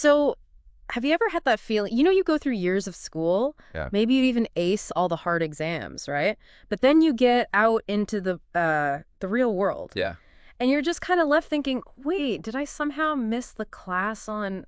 So have you ever had that feeling? You go through years of school, Yeah. maybe you even ace all the hard exams, right? But then you get out into the real world. Yeah. And you're just kind of left thinking, wait, did I somehow miss the class on,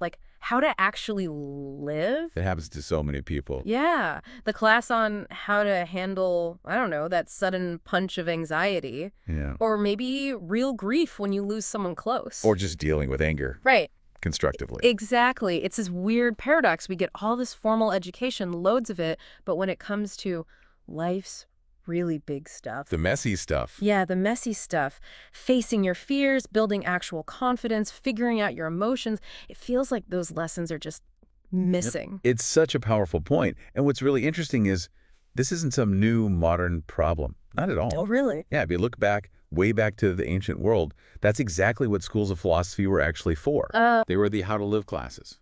like, how to actually live? It happens to so many people. Yeah, the class on how to handle, I don't know, that sudden punch of anxiety. Yeah. Or maybe real grief when you lose someone close. Or just dealing with anger Right. constructively. Exactly. It's this weird paradox. We get all this formal education, loads of it, but when it comes to life's really big stuff. The messy stuff. Yeah, the messy stuff. Facing your fears, building actual confidence, figuring out your emotions. It feels like those lessons are just missing. It's such a powerful point. And what's really interesting is this isn't some new modern problem. Not at all. Oh, really? Yeah, if you look back, way back to the ancient world, that's exactly what schools of philosophy were actually for. They were the how to live classes,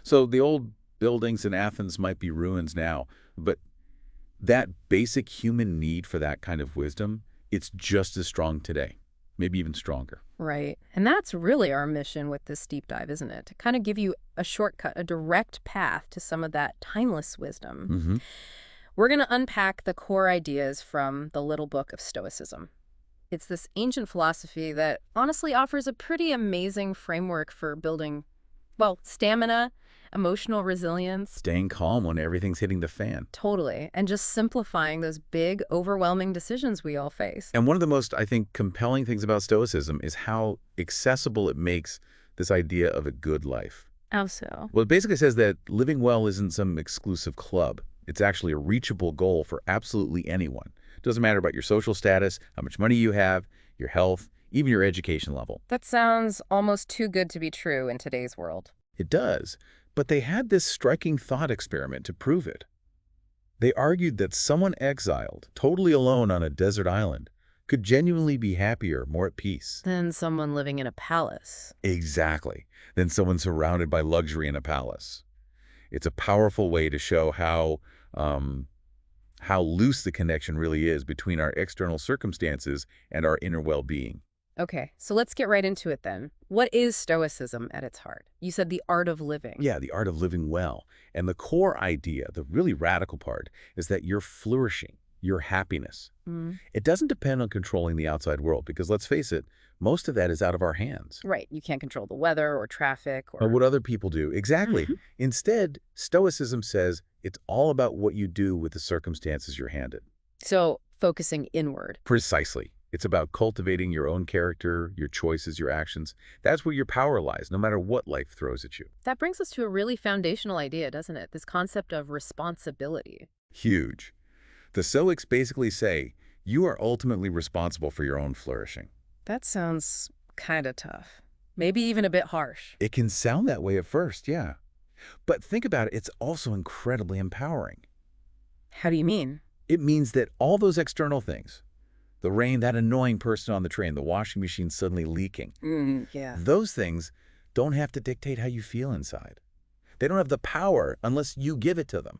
So the old buildings in Athens might be ruins now, but that basic human need for that kind of wisdom, it's just as strong today, maybe even stronger. Right. And that's really our mission with this deep dive, isn't it? To kind of give you a shortcut, a direct path to some of that timeless wisdom. Mm-hmm. We're going to unpack the core ideas from the Little Book of Stoicism. It's this ancient philosophy that honestly offers a pretty amazing framework for building, well, stamina, emotional resilience. Staying calm when everything's hitting the fan. Totally. And just simplifying those big, overwhelming decisions we all face. And one of the most, I think, compelling things about Stoicism is how accessible it makes this idea of a good life. How so? Well, it basically says that living well isn't some exclusive club. It's actually a reachable goal for absolutely anyone. It doesn't matter about your social status, how much money you have, your health, even your education level. That sounds almost too good to be true in today's world. It does. But they had this striking thought experiment to prove it. They argued that someone exiled, totally alone on a desert island, could genuinely be happier, more at peace. Than someone living in a palace. Exactly. Than someone surrounded by luxury in a palace. It's a powerful way to show how loose the connection really is between our external circumstances and our inner well-being. Okay, so let's get right into it then. What is Stoicism at its heart? You said the art of living. Yeah, the art of living well. And the core idea, the really radical part, is that you're flourishing, your happiness. It doesn't depend on controlling the outside world because, let's face it, most of that is out of our hands. Right, you can't control the weather or traffic Or what other people do. Exactly. Instead, Stoicism says it's all about what you do with the circumstances you're handed. So, focusing inward. Precisely. It's about cultivating your own character, your choices, your actions. That's where your power lies, no matter what life throws at you. That brings us to a really foundational idea, doesn't it? This concept of responsibility. Huge. The Stoics basically say you are ultimately responsible for your own flourishing. That sounds kind of tough. Maybe even a bit harsh. It can sound that way at first, yeah. But think about it, it's also incredibly empowering. How do you mean? It means that all those external things, the rain, that annoying person on the train, the washing machine suddenly leaking, Yeah. those things don't have to dictate how you feel inside. They don't have the power unless you give it to them.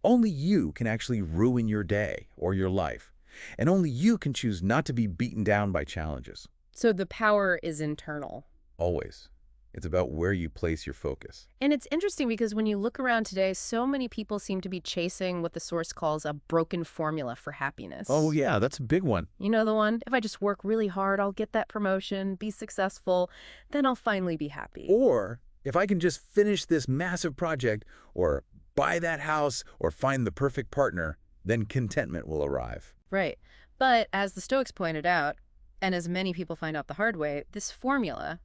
Only you can actually ruin your day or your life. And only you can choose not to be beaten down by challenges. So the power is internal. Always. It's about where you place your focus. And it's interesting because when you look around today, so many people seem to be chasing what the source calls a broken formula for happiness. Oh, yeah, that's a big one. You know the one? If I just work really hard, I'll get that promotion, be successful, then I'll finally be happy. Or if I can just finish this massive project or buy that house or find the perfect partner, then contentment will arrive. Right. But as the Stoics pointed out, and as many people find out the hard way, this formula,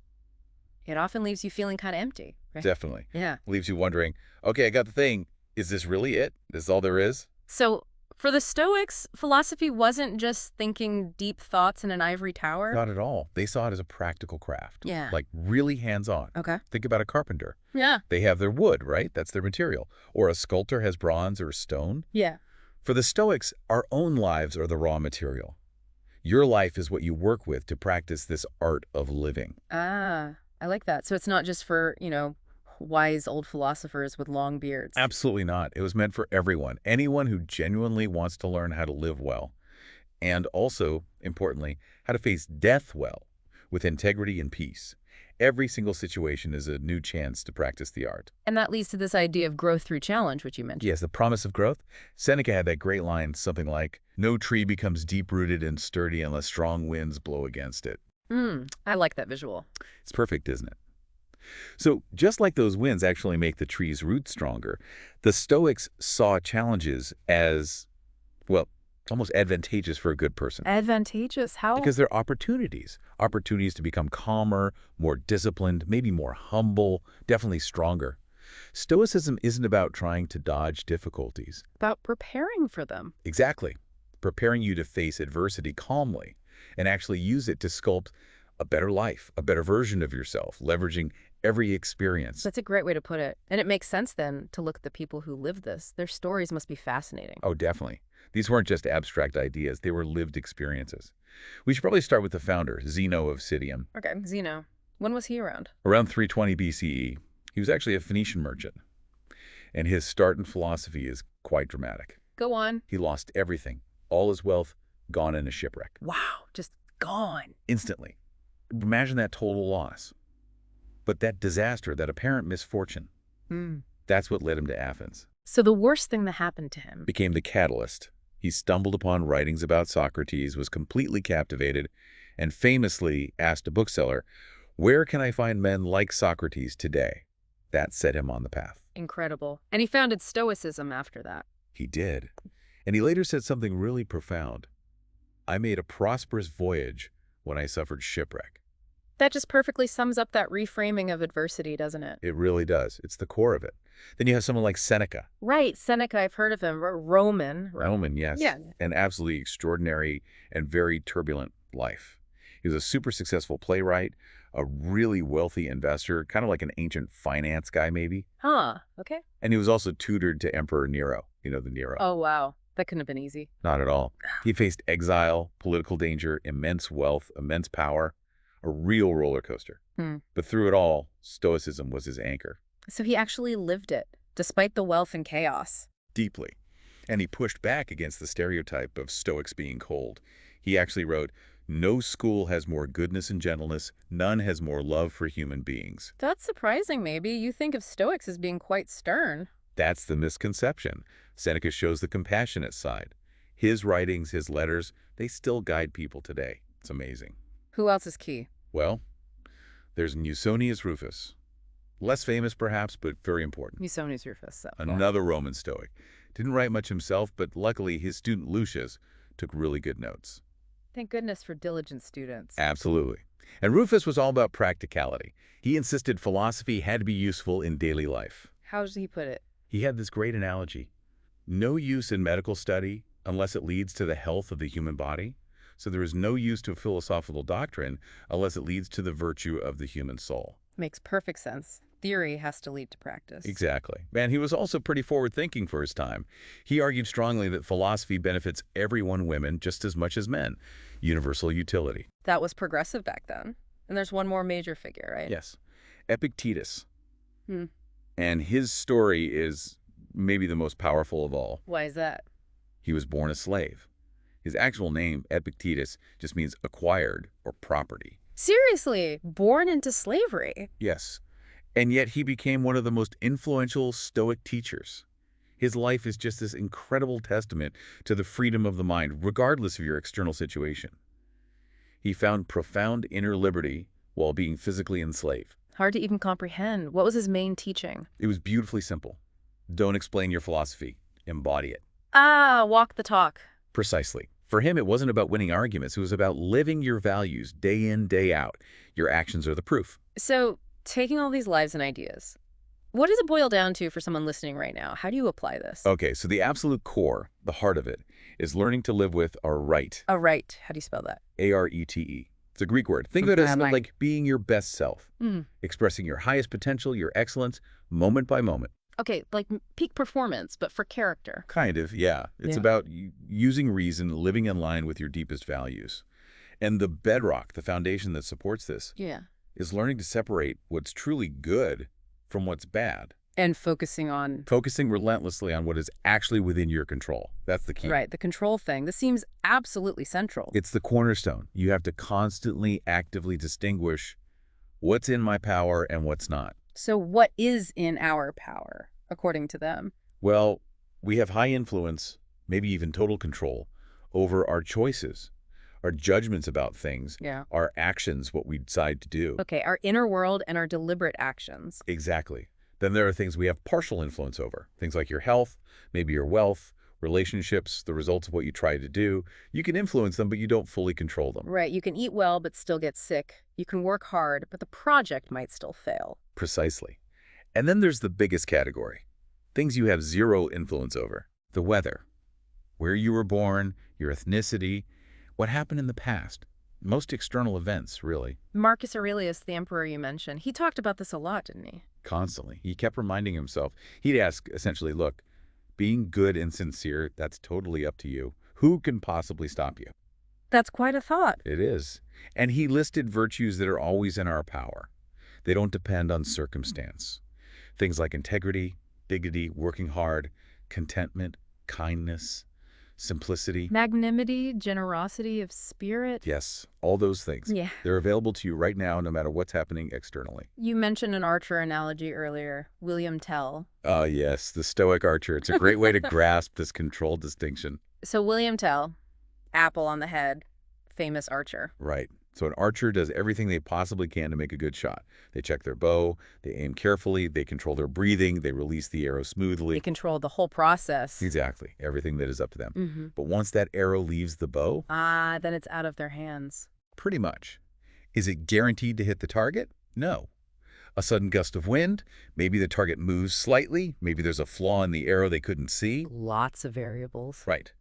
it often leaves you feeling kind of empty. Right? Definitely. Yeah. Leaves you wondering, okay, I got the thing. Is this really it? Is this all there is? So for the Stoics, philosophy wasn't just thinking deep thoughts in an ivory tower. Not at all. They saw it as a practical craft. Yeah. Like really hands-on. Okay. Think about a carpenter. Yeah. They have their wood, right? That's their material. Or a sculptor has bronze or stone. Yeah. For the Stoics, our own lives are the raw material. Your life is what you work with to practice this art of living. Ah, I like that. So it's not just for, wise old philosophers with long beards. Absolutely not. It was meant for everyone. Anyone who genuinely wants to learn how to live well. And also, importantly, how to face death well, with integrity and peace. Every single situation is a new chance to practice the art. And that leads to this idea of growth through challenge, which you mentioned. Yes, the promise of growth. Seneca had that great line, something like, "No tree becomes deep-rooted and sturdy unless strong winds blow against it." I like that visual. It's perfect, isn't it? So just like those winds actually make the tree's roots stronger, the Stoics saw challenges as, well, almost advantageous for a good person. Advantageous? How? Because they're opportunities. Opportunities to become calmer, more disciplined, maybe more humble, definitely stronger. Stoicism isn't about trying to dodge difficulties. About preparing for them. Exactly. Preparing you to face adversity calmly and actually use it to sculpt a better life, a better version of yourself, leveraging every experience. That's a great way to put it. And it makes sense then to look at the people who lived this. Their stories must be fascinating. Oh, definitely. These weren't just abstract ideas. They were lived experiences. We should probably start with the founder, Zeno of Citium. Okay, Zeno. When was he around? Around 320 BCE, he was actually a Phoenician merchant. And his start in philosophy is quite dramatic. Go on. He lost everything, all his wealth, gone in a shipwreck. Wow, just gone. Instantly. Imagine that total loss. But that disaster, that apparent misfortune, that's what led him to Athens. So the worst thing that happened to him Became the catalyst. He stumbled upon writings about Socrates, was completely captivated, and famously asked a bookseller, "Where can I find men like Socrates today?" That set him on the path. Incredible. And he founded Stoicism after that. He did. And he later said something really profound. "I made a prosperous voyage when I suffered shipwreck." That just perfectly sums up that reframing of adversity, doesn't it? It really does. It's the core of it. Then you have someone like Seneca. Right, Seneca, I've heard of him. Roman. Roman, yes. Yeah. An absolutely extraordinary and very turbulent life. He was a super successful playwright, a really wealthy investor, kind of like an ancient finance guy maybe. Huh, okay. And he was also tutored to Emperor Nero. You know, the Nero. Oh, wow. That couldn't have been easy. Not at all. He faced exile, political danger, immense wealth, immense power, a real roller coaster. But through it all, Stoicism was his anchor. So he actually lived it, despite the wealth and chaos. Deeply. And he pushed back against the stereotype of Stoics being cold. He actually wrote, "No school has more goodness and gentleness, none has more love for human beings." That's surprising, maybe. You think of Stoics as being quite stern. That's the misconception. Seneca shows the compassionate side. His writings, his letters, they still guide people today. It's amazing. Who else is key? Well, there's Musonius Rufus. Less famous, perhaps, but very important. Musonius Rufus. Another Roman Stoic. Didn't write much himself, but luckily his student Lucius took really good notes. Thank goodness for diligent students. Absolutely. And Rufus was all about practicality. He insisted philosophy had to be useful in daily life. How does he put it? He had this great analogy. No use in medical study unless it leads to the health of the human body. So there is no use to philosophical doctrine unless it leads to the virtue of the human soul. Makes perfect sense. Theory has to lead to practice. Exactly. And he was also pretty forward-thinking for his time. He argued strongly that philosophy benefits everyone, women, just as much as men. Universal utility. That was progressive back then. And there's one more major figure, right? Yes. Epictetus. And his story is maybe the most powerful of all. Why is that? He was born a slave. His actual name, Epictetus, just means acquired or property. Seriously? Born into slavery? Yes. And yet he became one of the most influential Stoic teachers. His life is just this incredible testament to the freedom of the mind, regardless of your external situation. He found profound inner liberty while being physically enslaved. Hard to even comprehend. What was his main teaching? It was beautifully simple. Don't explain your philosophy. Embody it. Ah, walk the talk. Precisely. For him, it wasn't about winning arguments. It was about living your values day in, day out. Your actions are the proof. So, taking all these lives and ideas, what does it boil down to for someone listening right now? How do you apply this? Okay, so the absolute core, the heart of it, is learning to live with a right. A right. How do you spell that? A-R-E-T-E. It's a Greek word. Think of it as like being your best self, expressing your highest potential, your excellence, moment by moment. Okay, like peak performance, but for character. Kind of, yeah. It's about using reason, living in line with your deepest values. And the bedrock, the foundation that supports this, is learning to separate what's truly good from what's bad. And focusing relentlessly on what is actually within your control. That's the key. Right, the control thing. This seems absolutely central. It's the cornerstone. You have to constantly, actively distinguish What's in my power and what's not? So what is in our power, according to them? Well, we have high influence, maybe even total control, over our choices, our judgments about things, Yeah. our actions, what we decide to do. Okay, our inner world and our deliberate actions. Exactly. Then there are things we have partial influence over, things like your health, maybe your wealth, relationships, the results of what you try to do. You can influence them, but you don't fully control them. Right, you can eat well but still get sick. You can work hard, but the project might still fail. Precisely. And then there's the biggest category, things you have zero influence over. The weather, where you were born, your ethnicity, what happened in the past. Most external events, really. Marcus Aurelius, the emperor you mentioned, he talked about this a lot, didn't he? Constantly. He kept reminding himself. He'd ask, essentially, look, being good and sincere, that's totally up to you. Who can possibly stop you? That's quite a thought. It is. And he listed virtues that are always in our power. They don't depend on circumstance. Things like integrity, dignity, working hard, contentment, kindness, simplicity. Magnanimity, generosity of spirit. Yes, all those things. Yeah. They're available to you right now, no matter what's happening externally. You mentioned an archer analogy earlier, William Tell. Yes, the Stoic archer. It's a great way to grasp this controlled distinction. So William Tell, apple on the head, famous archer. Right. So an archer does everything they possibly can to make a good shot. They check their bow, they aim carefully, they control their breathing, they release the arrow smoothly. They control the whole process. Exactly. Everything that is up to them. But once that arrow leaves the bow, Then it's out of their hands. pretty much. Is it guaranteed to hit the target? No. A sudden gust of wind, maybe the target moves slightly, maybe there's a flaw in the arrow they couldn't see. Lots of variables. Right.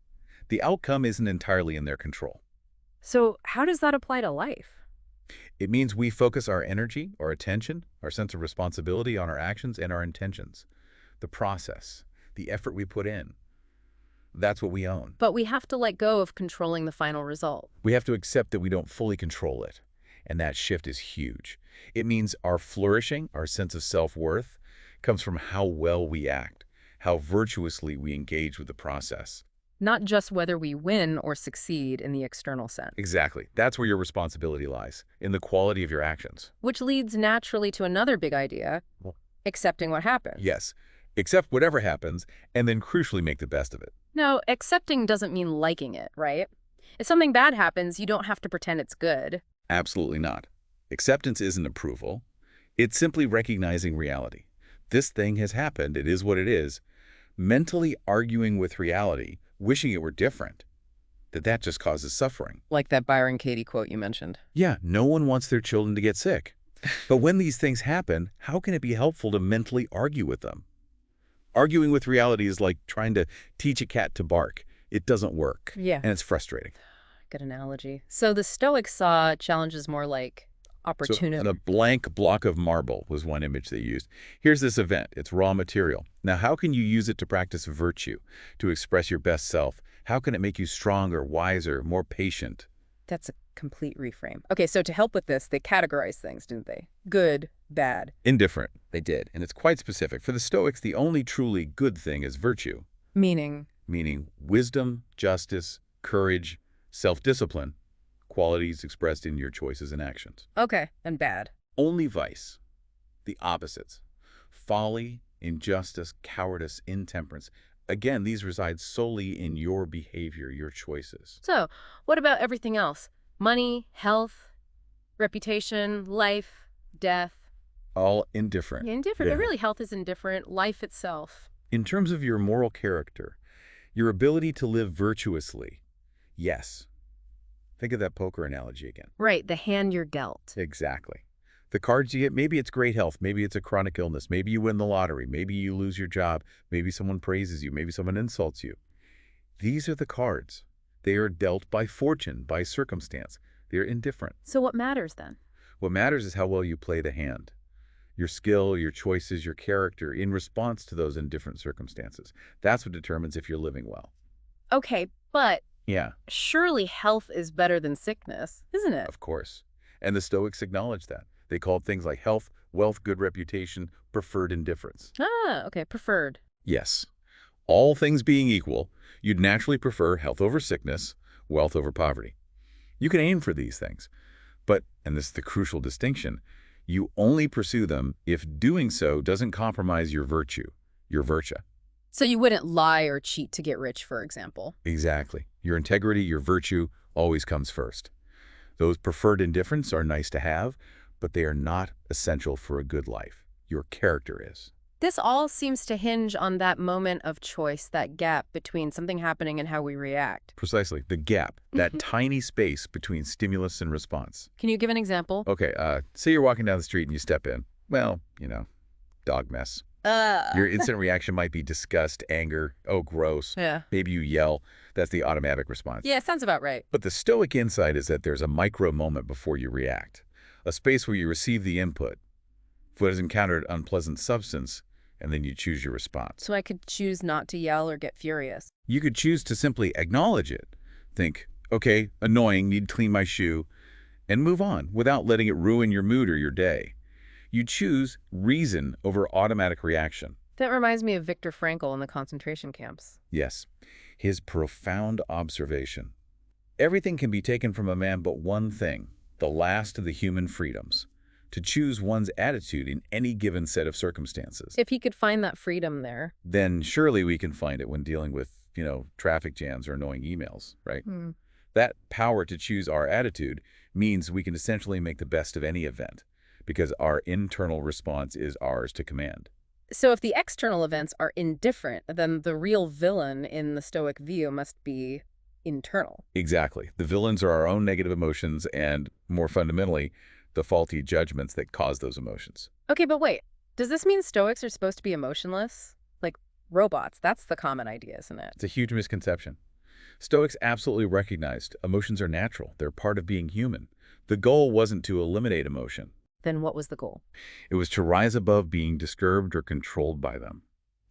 The outcome isn't entirely in their control. So how does that apply to life? It means we focus our energy, our attention, our sense of responsibility on our actions and our intentions. The process, the effort we put in. That's what we own. But we have to let go of controlling the final result. We have to accept that we don't fully control it. And that shift is huge. It means our flourishing, our sense of self-worth, comes from how well we act, how virtuously we engage with the process. Not just whether we win or succeed in the external sense. Exactly. That's where your responsibility lies, in the quality of your actions. Which leads naturally to another big idea, accepting what happens. Yes. Accept whatever happens, and then crucially make the best of it. No, accepting doesn't mean liking it, right? If something bad happens, you don't have to pretend it's good. Absolutely not. Acceptance isn't approval. It's simply recognizing reality. This thing has happened. It is what it is. Mentally arguing with reality, wishing it were different, that just causes suffering. Like that Byron Katie quote you mentioned. Yeah, no one wants their children to get sick. But when these things happen, how can it be helpful to mentally argue with them? Arguing with reality is like trying to teach a cat to bark. It doesn't work. Yeah. And it's frustrating. Good analogy. So the Stoics saw challenges more like opportunity. So a blank block of marble was one image they used. Here's this event. It's raw material. Now, how can you use it to practice virtue, to express your best self? How can it make you stronger, wiser, more patient? That's a complete reframe. Okay, so to help with this, they categorized things, didn't they? Good, bad. Indifferent. They did. And it's quite specific. For the Stoics, the only truly good thing is virtue. Meaning? Meaning wisdom, justice, courage, self-discipline, qualities expressed in your choices and actions. Okay, and bad. Only vice, the opposites, folly, injustice, cowardice, intemperance. Again, these reside solely in your behavior, your choices. So, what about everything else? Money, health, reputation, life, death? All indifferent. Indifferent. Yeah. Really, health is indifferent. Life itself. In terms of your moral character, your ability to live virtuously, yes. Think of that poker analogy again. Right, the hand you're dealt. Exactly. The cards you get, maybe it's great health, maybe it's a chronic illness, maybe you win the lottery, maybe you lose your job, maybe someone praises you, maybe someone insults you. These are the cards. They are dealt by fortune, by circumstance. They're indifferent. So what matters then? What matters is how well you play the hand. Your skill, your choices, your character in response to those indifferent circumstances. That's what determines if you're living well. Okay, but Yeah, surely health is better than sickness, isn't it? of course. And the Stoics acknowledge that. They called things like health, wealth, good reputation, preferred indifference. Okay, preferred. Yes. All things being equal, you'd naturally prefer health over sickness, wealth over poverty. You can aim for these things. But, and this is the crucial distinction, You only pursue them if doing so doesn't compromise your virtue, your virtue. So you wouldn't lie or cheat to get rich, for example. Exactly. Your integrity, your virtue, always comes first. Those preferred indifferents are nice to have, but they are not essential for a good life. Your character is. This all seems to hinge on that moment of choice, that gap between something happening and how we react. Precisely. The gap, that tiny space between stimulus and response. Can you give an example? Okay, say you're walking down the street and you step in. Well, dog mess. Your instant reaction might be disgust, anger, oh, gross. Yeah. Maybe you yell. That's the automatic response. Yeah, sounds about right. But the Stoic insight is that there's a micro moment before you react, a space where you receive the input, what has encountered unpleasant substance, and then you choose your response. So I could choose not to yell or get furious. You could choose to simply acknowledge it. Think, okay, annoying, need to clean my shoe, and move on without letting it ruin your mood or your day. You choose reason over automatic reaction. That reminds me of Viktor Frankl in the concentration camps. Yes, his profound observation. Everything can be taken from a man but one thing, the last of the human freedoms, to choose one's attitude in any given set of circumstances. If he could find that freedom there. Then surely we can find it when dealing with, traffic jams or annoying emails, right? That power to choose our attitude means we can essentially make the best of any event, because our internal response is ours to command. So if the external events are indifferent, then the real villain in the Stoic view must be internal. Exactly. The villains are our own negative emotions and, more fundamentally, the faulty judgments that cause those emotions. Okay, but wait. Does this mean Stoics are supposed to be emotionless? Like robots? That's the common idea, isn't it? It's a huge misconception. Stoics absolutely recognized emotions are natural. They're part of being human. The goal wasn't to eliminate emotion. Then what was the goal? It was to rise above being disturbed or controlled by them,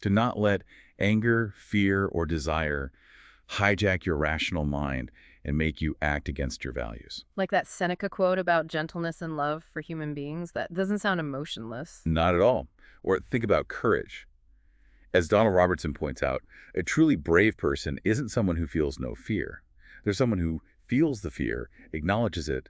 to not let anger, fear, or desire hijack your rational mind and make you act against your values. Like that Seneca quote about gentleness and love for human beings? That doesn't sound emotionless. Not at all. Or think about courage. As Donald Robertson points out, a truly brave person isn't someone who feels no fear. They're someone who feels the fear, acknowledges it,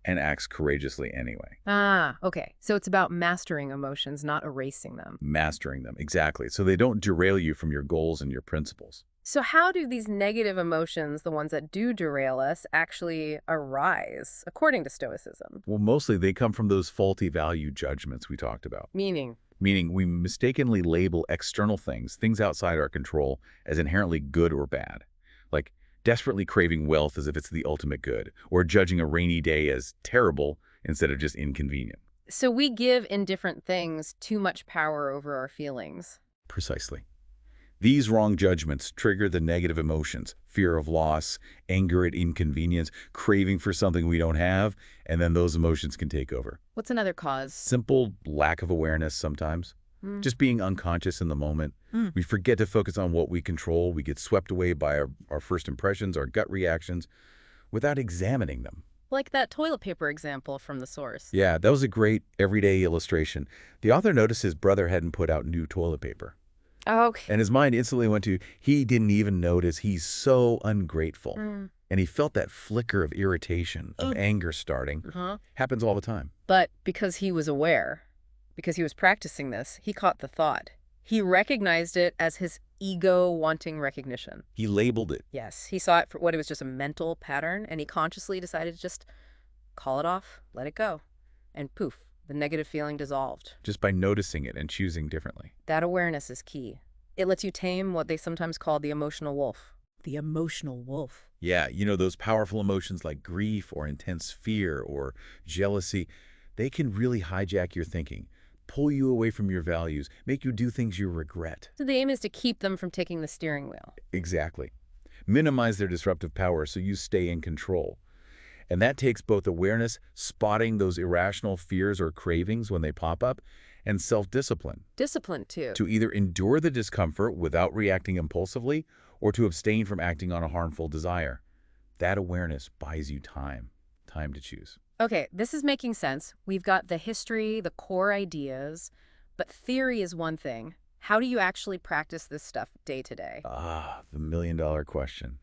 and acts courageously anyway. Ah, okay. So it's about mastering emotions, not erasing them. Mastering them, exactly. So they don't derail you from your goals and your principles. So how do these negative emotions, the ones that do derail us, actually arise, according to Stoicism? Well, mostly they come from those faulty value judgments we talked about. Meaning We mistakenly label external things outside our control, as inherently good or bad. Like desperately craving wealth as if it's the ultimate good, or judging a rainy day as terrible instead of just inconvenient. So we give indifferent things too much power over our feelings. Precisely. These wrong judgments trigger the negative emotions, fear of loss, anger at inconvenience, craving for something we don't have, and then those emotions can take over. What's another cause? Simple lack of awareness sometimes. Just being unconscious in the moment. We forget to focus on what we control. We get swept away by our first impressions, our gut reactions, without examining them. Like that toilet paper example from the source. Yeah, that was a great everyday illustration. The author noticed his brother hadn't put out new toilet paper. Okay. And his mind instantly went to, he didn't even notice, he's so ungrateful. And he felt that flicker of irritation, of anger starting. Happens all the time. But because he was aware, because he was practicing this, he caught the thought. He recognized it as his ego wanting recognition. He labeled it. Yes, he saw it for what it was, just a mental pattern, and he consciously decided to just call it off, let it go. And poof, the negative feeling dissolved. Just by noticing it and choosing differently. That awareness is key. It lets you tame what they sometimes call the emotional wolf. The emotional wolf. Yeah, those powerful emotions like grief or intense fear or jealousy, they can really hijack your thinking, pull you away from your values, make you do things you regret. So the aim is to keep them from taking the steering wheel. Exactly. Minimize their disruptive power so you stay in control. And that takes both awareness, spotting those irrational fears or cravings when they pop up, and self-discipline. Discipline, too. To either endure the discomfort without reacting impulsively or to abstain from acting on a harmful desire. That awareness buys you time to choose. Okay, this is making sense. We've got the history, the core ideas, but theory is one thing. How do you actually practice this stuff day to day? The million-dollar question.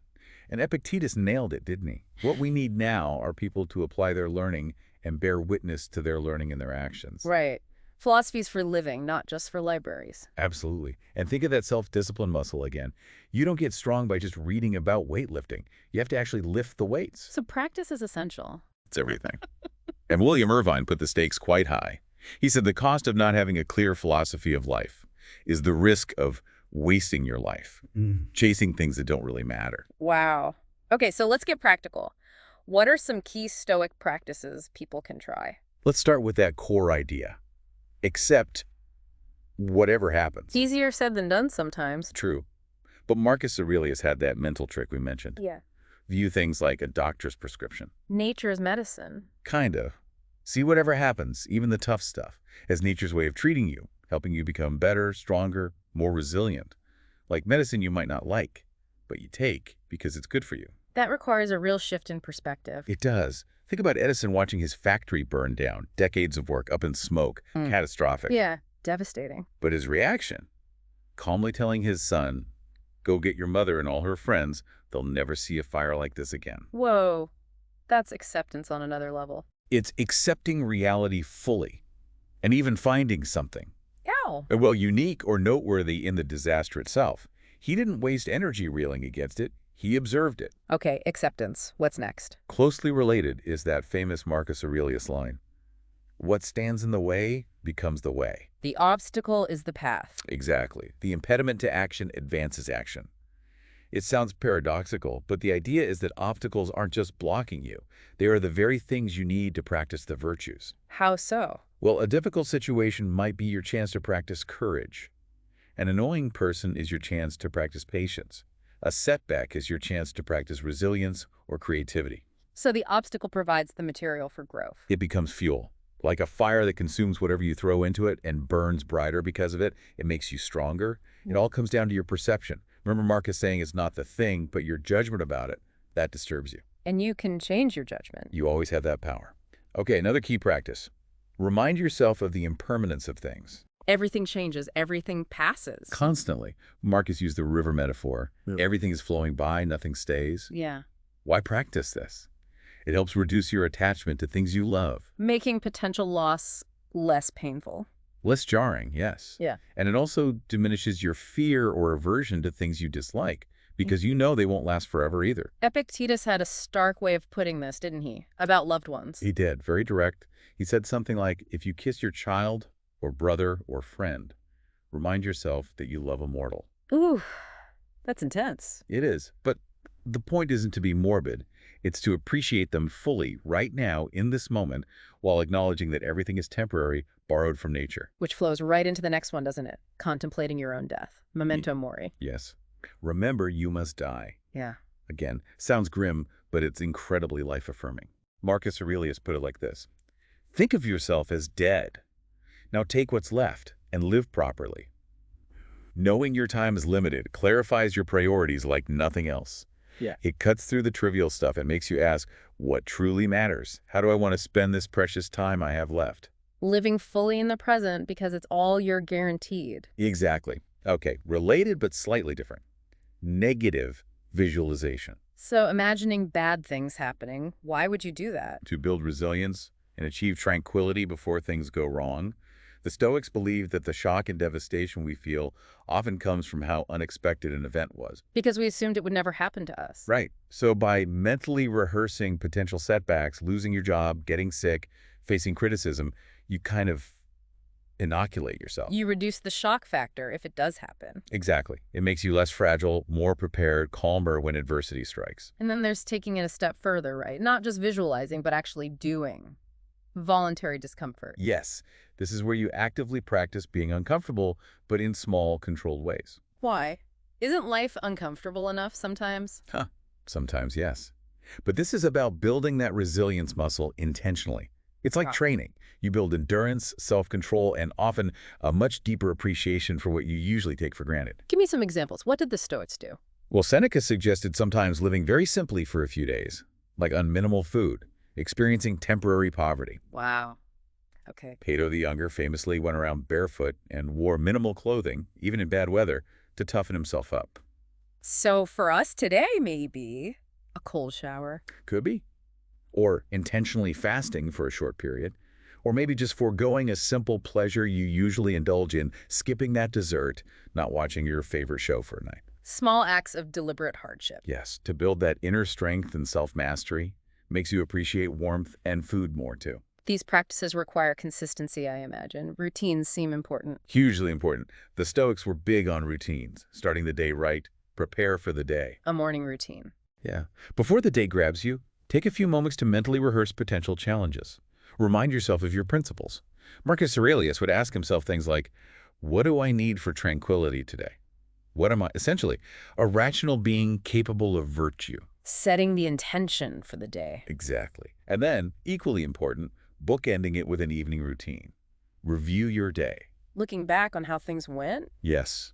And Epictetus nailed it, didn't he? What we need now are people to apply their learning and bear witness to their learning and their actions. Right. Philosophy's for living, not just for libraries. Absolutely. And think of that self-discipline muscle again. You don't get strong by just reading about weightlifting. You have to actually lift the weights. So practice is essential. It's everything. And William Irvine put the stakes quite high. He said the cost of not having a clear philosophy of life is the risk of wasting your life, chasing things that don't really matter. Wow. Okay, so let's get practical. What are some key Stoic practices people can try? Let's start with that core idea. Accept whatever happens. Easier said than done sometimes. True. But Marcus Aurelius had that mental trick we mentioned. Yeah. View things like a doctor's prescription. Nature's medicine. Kind of. See whatever happens, even the tough stuff, as nature's way of treating you, helping you become better, stronger, more resilient. Like medicine you might not like, but you take because it's good for you. That requires a real shift in perspective. It does. Think about Edison watching his factory burn down, decades of work up in smoke, catastrophic. Yeah, devastating. But his reaction, calmly telling his son, go get your mother and all her friends, they'll never see a fire like this again. Whoa, that's acceptance on another level. It's accepting reality fully, and even finding something. Ow! Well, unique or noteworthy in the disaster itself. He didn't waste energy reeling against it. He observed it. Okay, acceptance. What's next? Closely related is that famous Marcus Aurelius line, what stands in the way becomes the way. The obstacle is the path. Exactly. The impediment to action advances action. It sounds paradoxical, but the idea is that obstacles aren't just blocking you. They are the very things you need to practice the virtues. How so? Well, a difficult situation might be your chance to practice courage. An annoying person is your chance to practice patience. A setback is your chance to practice resilience or creativity. So the obstacle provides the material for growth. It becomes fuel. Like a fire that consumes whatever you throw into it and burns brighter because of it, it makes you stronger. It all comes down to your perception. Remember Marcus saying it's not the thing, but your judgment about it. That disturbs you. And you can change your judgment. You always have that power. Okay, another key practice. Remind yourself of the impermanence of things. Everything changes. Everything passes. Constantly. Marcus used the river metaphor. Everything is flowing by, nothing stays. Yeah. Why practice this? It helps reduce your attachment to things you love. Making potential loss less painful. Less jarring, yes. Yeah. And it also diminishes your fear or aversion to things you dislike, because you know they won't last forever either. Epictetus had a stark way of putting this, didn't he? About loved ones. He did, very direct. He said something like, if you kiss your child or brother or friend, remind yourself that you love a mortal. Ooh, that's intense. It is, but the point isn't to be morbid. It's to appreciate them fully right now in this moment while acknowledging that everything is temporary, borrowed from nature. Which flows right into the next one, doesn't it? Contemplating your own death. Memento mori. Yes. Remember, you must die. Yeah. Again, sounds grim, but it's incredibly life-affirming. Marcus Aurelius put it like this. Think of yourself as dead. Now take what's left and live properly. Knowing your time is limited clarifies your priorities like nothing else. Yeah. It cuts through the trivial stuff and makes you ask, what truly matters? How do I want to spend this precious time I have left? Living fully in the present because it's all you're guaranteed. Exactly. Okay, related but slightly different. Negative visualization. So imagining bad things happening, why would you do that? To build resilience and achieve tranquility before things go wrong. The Stoics believe that the shock and devastation we feel often comes from how unexpected an event was. Because we assumed it would never happen to us. Right. So by mentally rehearsing potential setbacks, losing your job, getting sick, facing criticism, you kind of inoculate yourself. You reduce the shock factor if it does happen. Exactly. It makes you less fragile, more prepared, calmer when adversity strikes. And then there's taking it a step further, right? Not just visualizing, but actually doing. Voluntary discomfort. Yes. This is where you actively practice being uncomfortable, but in small, controlled ways. Why? Isn't life uncomfortable enough sometimes? Sometimes, yes. But this is about building that resilience muscle intentionally. It's like training. You build endurance, self-control, and often a much deeper appreciation for what you usually take for granted. Give me some examples. What did the Stoics do? Well, Seneca suggested sometimes living very simply for a few days, like on minimal food, experiencing temporary poverty. Wow. Okay. Cato the Younger famously went around barefoot and wore minimal clothing, even in bad weather, to toughen himself up. So for us today, maybe a cold shower. Could be. or intentionally fasting for a short period, or maybe just foregoing a simple pleasure you usually indulge in, skipping that dessert, not watching your favorite show for a night. Small acts of deliberate hardship. Yes, to build that inner strength and self-mastery makes you appreciate warmth and food more too. These practices require consistency, I imagine. Routines seem important. Hugely important. The Stoics were big on routines, starting the day right, prepare for the day. A morning routine. Yeah. Before the day grabs you, take a few moments to mentally rehearse potential challenges. Remind yourself of your principles. Marcus Aurelius would ask himself things like, what do I need for tranquility today? What am I? Essentially, a rational being capable of virtue. Setting the intention for the day. Exactly. And then, equally important, bookending it with an evening routine. Review your day. Looking back on how things went? Yes.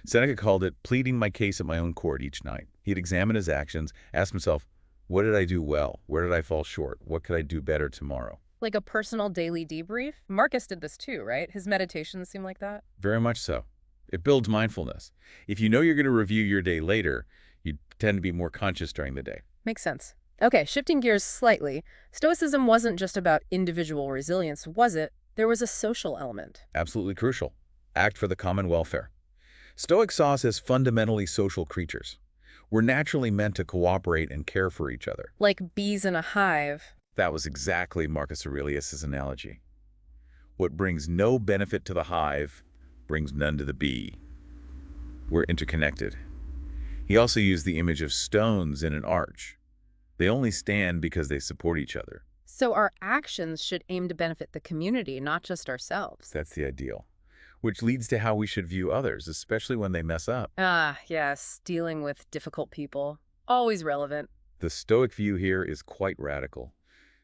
Seneca called it pleading my case at my own court each night. He'd examine his actions, ask himself, what did I do well? Where did I fall short? What could I do better tomorrow? Like a personal daily debrief? Marcus did this too, right? His meditations seem like that. Very much so. It builds mindfulness. If you know you're going to review your day later, you tend to be more conscious during the day. Makes sense. Okay, shifting gears slightly. Stoicism wasn't just about individual resilience, was it? There was a social element. Absolutely crucial. Act for the common welfare. Stoics saw us as fundamentally social creatures. We're naturally meant to cooperate and care for each other. Like bees in a hive. That was exactly Marcus Aurelius' analogy. What brings no benefit to the hive brings none to the bee. We're interconnected. He also used the image of stones in an arch. They only stand because they support each other. So our actions should aim to benefit the community, not just ourselves. That's the ideal. Which leads to how we should view others, especially when they mess up. Ah, yes, dealing with difficult people. Always relevant. The Stoic view here is quite radical.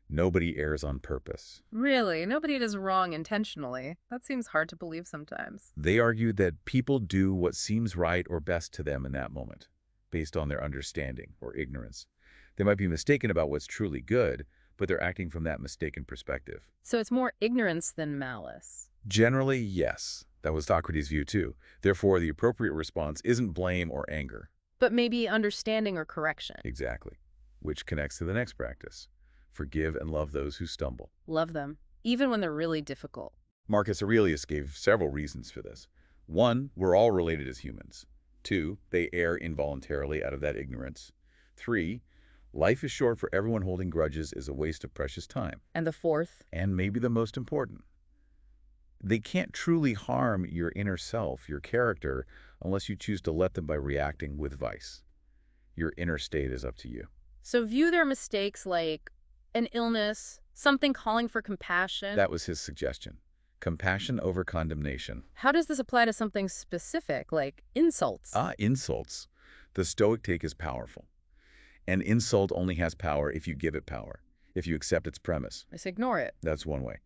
Nobody errs on purpose. Really? Nobody does wrong intentionally. That seems hard to believe sometimes. They argued that people do what seems right or best to them in that moment, based on their understanding or ignorance. They might be mistaken about what's truly good, but they're acting from that mistaken perspective. So it's more ignorance than malice. Generally, yes. That was Socrates' view too. Therefore, the appropriate response isn't blame or anger. But maybe understanding or correction. Exactly. Which connects to the next practice. Forgive and love those who stumble. Love them, even when they're really difficult. Marcus Aurelius gave several reasons for this. 1, we're all related as humans. 2, they err involuntarily out of that ignorance. 3, life is short for everyone holding grudges is a waste of precious time. And the fourth? And maybe the most important. They can't truly harm your inner self, your character, unless you choose to let them by reacting with vice. Your inner state is up to you. So view their mistakes like an illness, something calling for compassion. That was his suggestion. Compassion over condemnation. How does this apply to something specific, like insults? Insults. The Stoic take is powerful. An insult only has power if you give it power, if you accept its premise. Just ignore it. That's one way.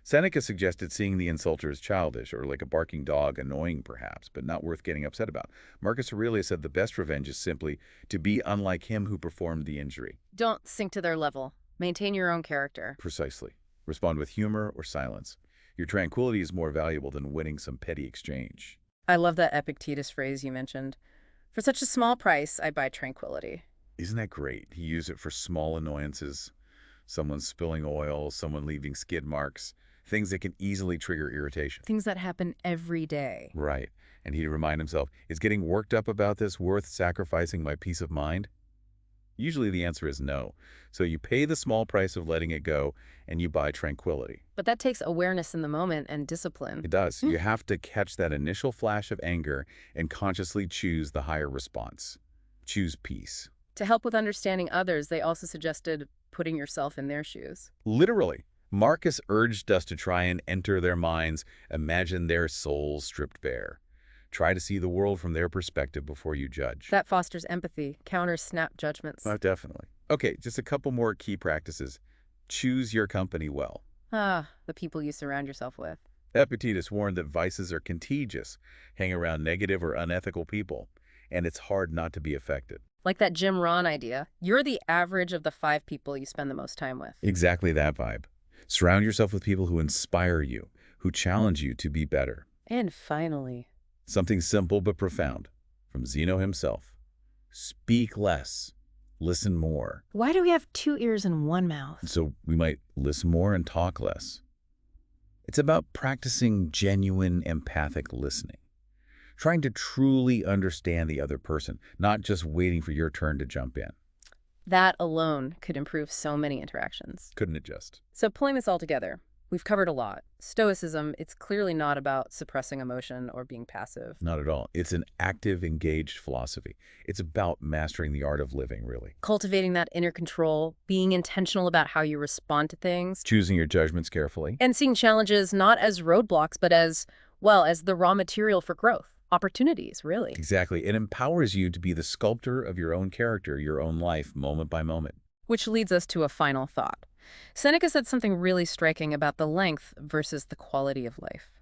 Seneca suggested seeing the insulter as childish, or like a barking dog, annoying perhaps, but not worth getting upset about. Marcus Aurelius said the best revenge is simply to be unlike him who performed the injury. Don't sink to their level. Maintain your own character. Precisely. Respond with humor or silence. Your tranquility is more valuable than winning some petty exchange. I love that Epictetus phrase you mentioned. For such a small price, I buy tranquility. Isn't that great? He used it for small annoyances. Someone spilling oil, someone leaving skid marks, things that can easily trigger irritation. Things that happen every day. Right. And he'd remind himself, is getting worked up about this worth sacrificing my peace of mind? Usually the answer is no. So you pay the small price of letting it go, and you buy tranquility. But that takes awareness in the moment and discipline. It does. You have to catch that initial flash of anger and consciously choose the higher response. Choose peace. To help with understanding others, they also suggested putting yourself in their shoes. Literally. Marcus urged us to try and enter their minds, imagine their souls stripped bare. Try to see the world from their perspective before you judge. That fosters empathy, counters snap judgments. Definitely. Okay, just a couple more key practices. Choose your company well. The people you surround yourself with. Epictetus warned that vices are contagious. Hang around negative or unethical people, and it's hard not to be affected. Like that Jim Rohn idea. You're the average of the 5 people you spend the most time with. Exactly that vibe. Surround yourself with people who inspire you, who challenge you to be better. And finally, something simple but profound from Zeno himself. Speak less, listen more. Why do we have two ears and one mouth? So we might listen more and talk less. It's about practicing genuine empathic listening, trying to truly understand the other person, not just waiting for your turn to jump in. That alone could improve so many interactions. Couldn't it just? So pulling this all together, we've covered a lot. Stoicism, it's clearly not about suppressing emotion or being passive. Not at all. It's an active, engaged philosophy. It's about mastering the art of living, really. Cultivating that inner control, being intentional about how you respond to things. Choosing your judgments carefully. And seeing challenges not as roadblocks, but as, well, as the raw material for growth. Opportunities, really. Exactly. It empowers you to be the sculptor of your own character, your own life, moment by moment. Which leads us to a final thought. Seneca said something really striking about the length versus the quality of life.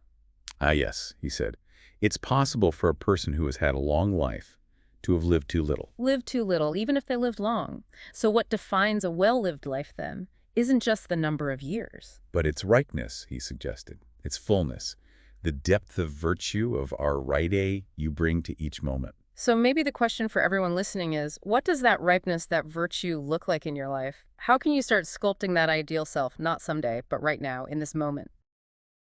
Ah, yes, he said. It's possible for a person who has had a long life to have lived too little. Lived too little, even if they lived long. So what defines a well-lived life, then, isn't just the number of years. But its ripeness, he suggested, its fullness, the depth of virtue of our rite you bring to each moment. So maybe the question for everyone listening is, what does that ripeness, that virtue look like in your life? How can you start sculpting that ideal self, not someday, but right now, in this moment?